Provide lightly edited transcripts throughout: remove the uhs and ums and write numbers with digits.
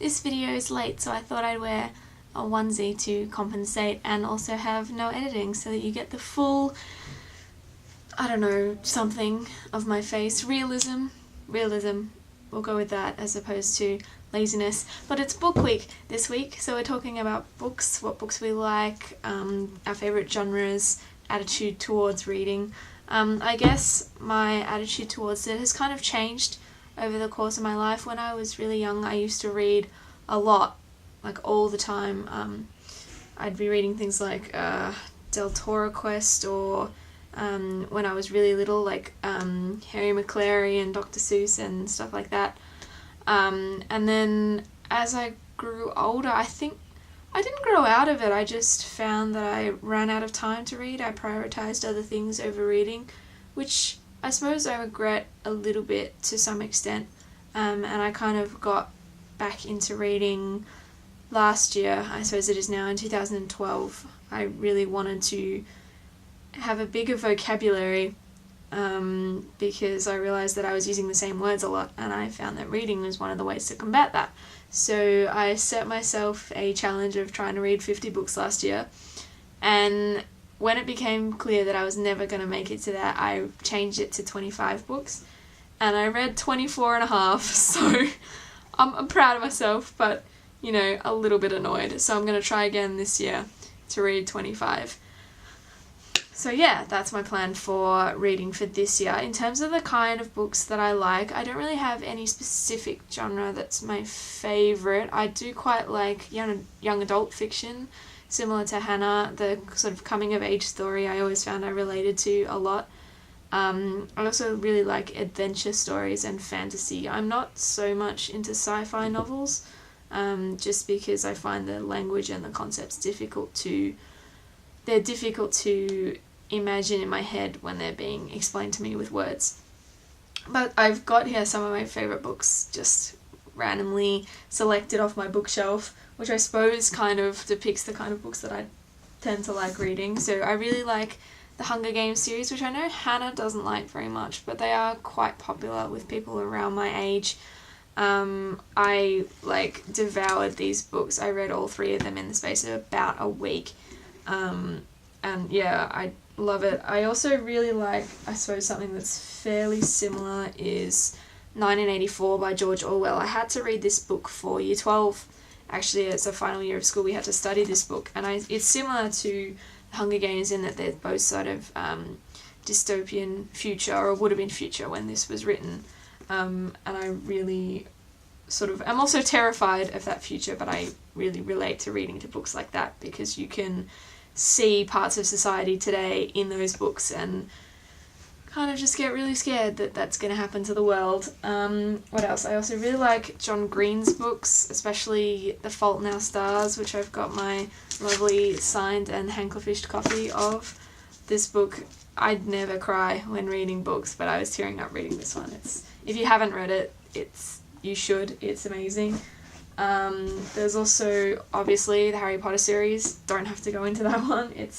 this video is late, so I thought I'd wear a onesie to compensate and also have no editing so that you get the full, I don't know, something of my face. Realism, we'll go with that as opposed to laziness. But it's book week this week, so we're talking about books, what books we like, our favourite genres, attitude towards reading. I guess my attitude towards it has kind of changed over the course of my life. When I was really young, I used to read a lot, like all the time. I'd be reading things like Del Toro Quest, or when I was really little, like Harry McClary and Dr. Seuss and stuff like that. And then as I grew older, I think I didn't grow out of it, I just found that I ran out of time to read. I prioritised other things over reading, which I suppose I regret a little bit to some extent. And I kind of got back into reading last year, I suppose it is now, in 2012. I really wanted to have a bigger vocabulary because I realised that I was using the same words a lot, and I found that reading was one of the ways to combat that. So I set myself a challenge of trying to read 50 books last year, and when it became clear that I was never going to make it to that, I changed it to 25 books, and I read 24 and a half, so I'm proud of myself, but, you know, a little bit annoyed. So I'm going to try again this year to read 25. So yeah, that's my plan for reading for this year. In terms of the kind of books that I like, I don't really have any specific genre that's my favourite. I do quite like young adult fiction, similar to Hannah, the sort of coming of age story I always found I related to a lot. I also really like adventure stories and fantasy. I'm not so much into sci-fi novels, just because I find the language and the concepts difficult to imagine in my head when they're being explained to me with words. But I've got here some of my favourite books just randomly selected off my bookshelf, which I suppose kind of depicts the kind of books that I tend to like reading. So I really like the Hunger Games series, which I know Hannah doesn't like very much, but they are quite popular with people around my age. I devoured these books. I read all 3 of them in the space of about a week. And yeah, I love it. I also really like, I suppose something that's fairly similar is 1984 by George Orwell. I had to read this book for year 12. Actually, it's a final year of school, we had to study this book, and it's similar to The Hunger Games in that they're both sort of dystopian future, or would have been future when this was written. And I really I'm also terrified of that future, but I really relate to reading to books like that because you can see parts of society today in those books and kind of just get really scared that that's going to happen to the world. What else? I also really like John Green's books, especially The Fault in Our Stars, which I've got my lovely signed and handclifished copy of. This book, I'd never cry when reading books, but I was tearing up reading this one. If you haven't read it, you should. It's amazing. There's also, obviously, the Harry Potter series. Don't have to go into that one. It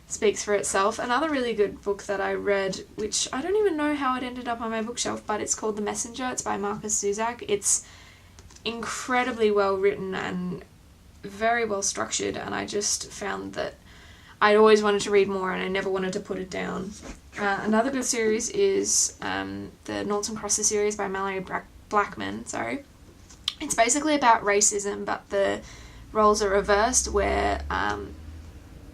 speaks for itself. Another really good book that I read, which I don't even know how it ended up on my bookshelf, but it's called The Messenger. It's by Marcus Zusak. It's incredibly well written and very well structured, and I just found that I'd always wanted to read more and I never wanted to put it down. Another good series is the Noughts and Crosses series by Mallory Blackman. It's basically about racism, but the roles are reversed, where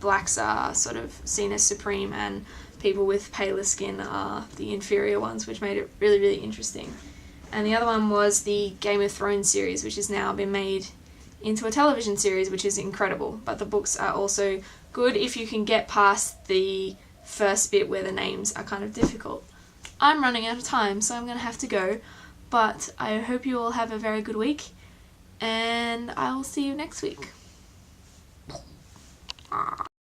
blacks are sort of seen as supreme and people with paler skin are the inferior ones, which made it really, really interesting. And the other one was the Game of Thrones series, which has now been made into a television series, which is incredible. But the books are also good if you can get past the first bit where the names are kind of difficult. I'm running out of time, so I'm going to have to go. But I hope you all have a very good week, and I'll see you next week.